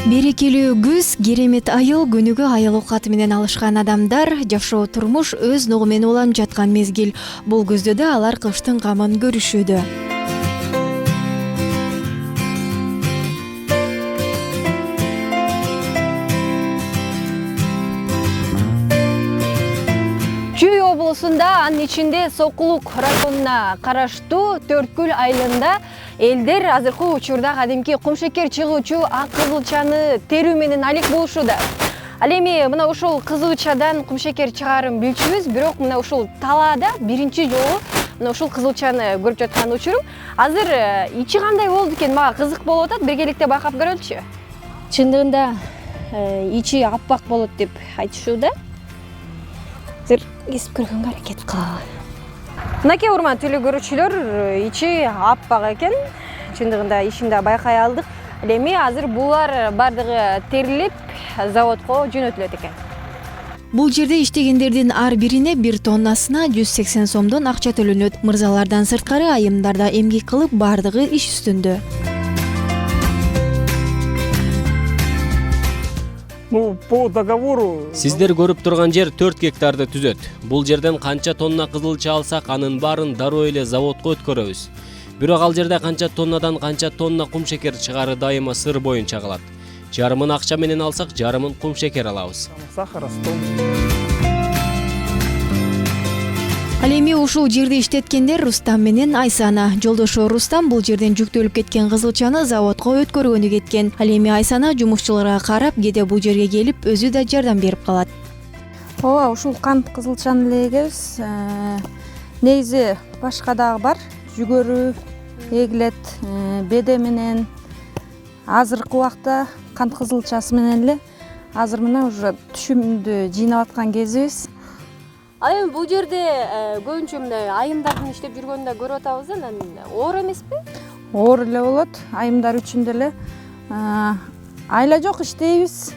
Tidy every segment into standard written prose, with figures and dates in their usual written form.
Берекелүү күз, керемет айыл, күнүгө айыл оокаты менен алышкан адамдар, жашоо турмуш өз ногу менен уланып жаткан мезгил. Бул күздө да алар кыштын камын көрүшүүдө. Чүй облусунда, анын ичинде Сокулук районуна караштуу Төрткүл айылында элдер азыркы учурда кадимки кумшекер чыгуучу ак кызылчаны терүү менен алек болушууда. Ал эми мына ушул кызылчадан кумшекер чыгаарын билчүбүз, бирок мына ушул талаада биринчи жолу мына ушул кызылчаны көрүп жаткан учурум. Азыр ичи кандай болду экен, мага кызык болуп атат, биргеликте байкап көрөлүчү. Чындыгында ичи аппак болот деп айтышууда. Азыр кесип көргөнгө аракет кылалы. Мынакей урман телекөрүүчүлөр, ичи аппак экен. Чындыгында ишин да байкай алдык. Ал эми азыр булар бардыгы терилип заводко жөнөтүлөт экен. Бул жерде иштегендердин ар бирине 1 тоннасына 180 сомдон акча төлөнөт. Мырзалардан сырткары айымдарда эмгек кылып бардыгы иш үстүндө. По договору Сиздер көрүп турган жер 4 гектарды түзөт. Бул жерден канча тонна кызылча алсак, анын баарын дароо эле заводко өткөрөбүз. Бирок ал жерде канча тоннадан канча тонна кумшекер чыгары дайыма сыр боюнча калат. Жарымын акча менен алсак, жарымын кумшекер алабыз. сахара Ал эми ушул жерде иштеткендер Рустам менен Айсана. Жолдошу Рустам бул жерден жүктөлүп кеткен кызылчаны заводко өткөргөнү кеткен. Ал эми Айсана жумушчуларга карап, кээде бул жерге келип, өзү да жардам берип калат. Ооба, ушул кант кызылчаны эле эгебиз. Негизи башка дагы бар. Жүгөрү эгилет, беде менен. Азыркы убакта кант кызылчасы менен эле азыр мына уже түшүмдү жыйнап аткан кезибиз. Ал эми бул жерде көбүнчө мындай айымдардын иштеп жүргөнүн да көрүп атабыз да, анан оор эмеспи? Оор эле болот. Айымдар үчүн деле айла жок иштейбиз.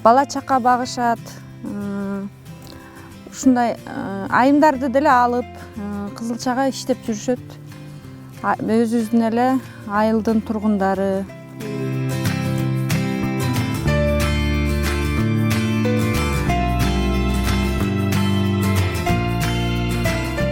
Бала чака багышат. Ушундай айымдарды деле алып кызылчага иштеп жүрүшөт. Өзүбүздүн эле айылдын тургундары.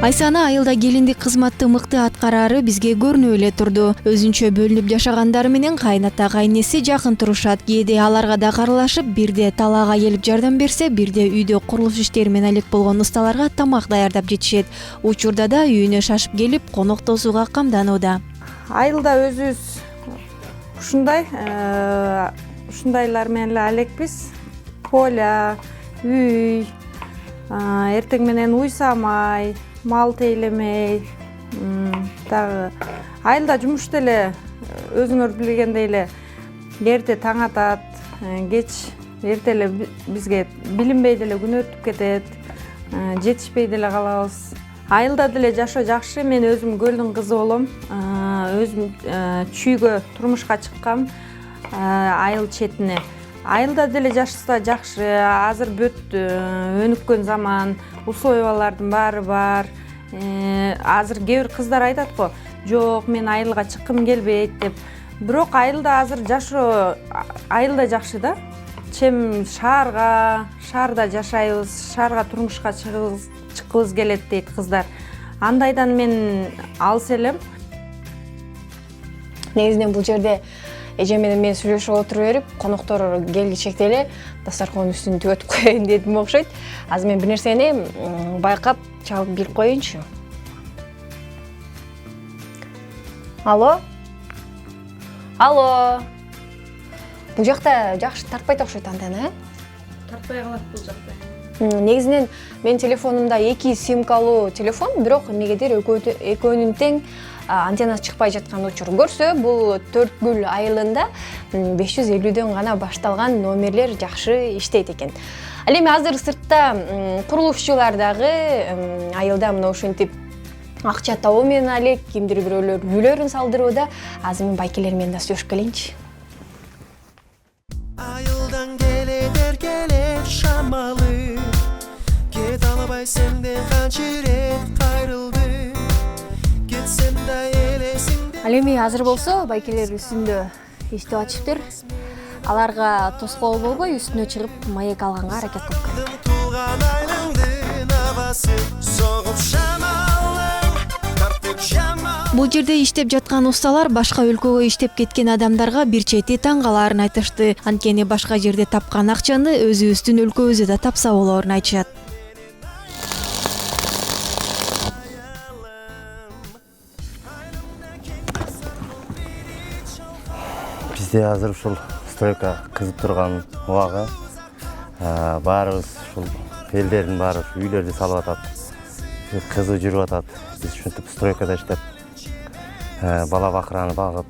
Айсана айылда келиндик кызматты мыкты аткарары бизге көрүнүп эле турду. Өзүнчө бөлүнүп жашагандары менен кайната кайнеси жакын турушат. Кээде аларга да каралашып, бирде талаага келип жардам берсе, бирде үйдө курулуш иштери менен алек болгон усталарга тамак даярдап жетишет. Учурда да үйүнө шашып келип, конок тосууга камданууда. Айылда өзүбүз ушундайлар менен эле алекпиз. Поля, үй, эртең менен уйсамай, мал тейлемей, дагы айылда жумуш деле өзүңөр билгендей эле эрте таң атат, кеч эрте эле бизге билинбей деле күн өтүп кетет, жетишпей деле калабыз. Айылда деле жашоо жакшы. Мен өзүм көлдүн кызы болом. Өзүм чүйгө турмушка чыккам айыл четине. Айылда деле жашаса жакшы. Азыр бүт өнүккөн заман, условиялардын баары бар. Азыр кээ бир кыздар айтат го, жок, мен айылга чыккым келбейт деп. Бирок айылда азыр жашоо айылда жакшы да. Чем шаарда жашайбыз, шаарга турмушка чыккыбыз келет дейт кыздар. Андайдан мен алыс элем. Негизинен бул жерде эже менен мен сүйлөшүп отура берип, коноктор келгичекте эле дастаркон үстүн түгөтүп коеюн дедим окшойт. Азыр мен бир нерсени байкап чалып билип коеюнчу. Алло? Алло? Бул жакта жакшы тартпайт окшойт антенна, Тартпай калат бул жакта. Негизинен мен телефонумда 2 симкалуу телефон, бирок эмнегедир экөөнүн тең антеннасы чыкпай жаткан учур. Көрсө, бул Төрткүл айылында 550дөн гана башталган номерлер жакшы иштейт экен. Ал эми азыр сыртта курулушчулар дагы айылда мына ушинтип акча табуу менен алек, кимдир бирөөлөр үйлөрүн салдырууда. Азыр мен байкелер менен да сүйлөшүп келейинчи. Ayıldan gelir şamalı, Get alabay sende kançiret kayrıldı, Getsem de elesin. Ал эми азыр болсо байкелер үстүндө иштеп атышыптыр. аларга тоскоол болбой үстүнө чыгып маек алганга аракет кылып келет. Туған айныңдын абасы соғып шамалың тартып жамал. Бул жерде иштеп жаткан усталар башка өлкөгө иштеп кеткен адамдарга бир чети таң калаарын айтышты. Анткени башка жерде тапкан акчаны өзүбүздүн өлкөбүздө да тапса болоорун айтышат. Бизде азыр ушул стройка кызып турган убагы. Баарыбыз ушул элдердин баары үйлөрдү салып атат. Кызып жүрүп атат. Биз ушинтип стройкада иштеп, бала бакыраны багып.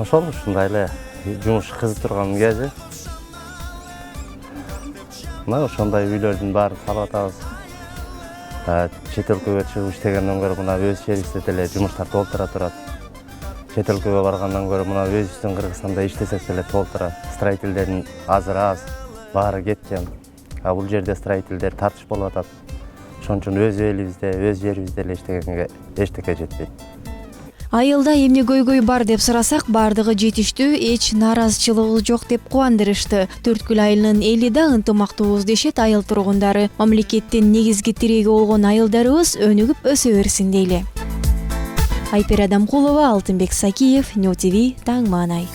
Ошол ушундай эле жумуш кызып турган кези. Мына ошондой үйлөрдүн баарын салып атабыз. Чет өлкөгө чыгып иштегенден көрө мына өз жерибизде деле жумуштар толтура турат. Чет өлкөгө баргандан көрө мына өзүбүздүн Кыргызстанда иштесек деле толтура. Строительдердин азыр аз, баары кеткен. Бул жерде строительдер тартыш болуп атат. Ошон үчүн өз элибизде, өз жерибизде эле иштегенге эчтеке жетпейт. Айылда эмне көйгөй бар деп сурасак, бардыгы жетиштүү, эч нааразычылыгыбыз жок деп кубандырышты. Төрткүл айылынын эли да ынтымактуубуз дешет айыл тургундары. Мамлекеттин негизги тиреги болгон айылдарыбыз өнүгүп өсө берсин дейли. Айпер Адамкулова, Алтынбек Сакиев, Нью ТВ, Таң Маанай.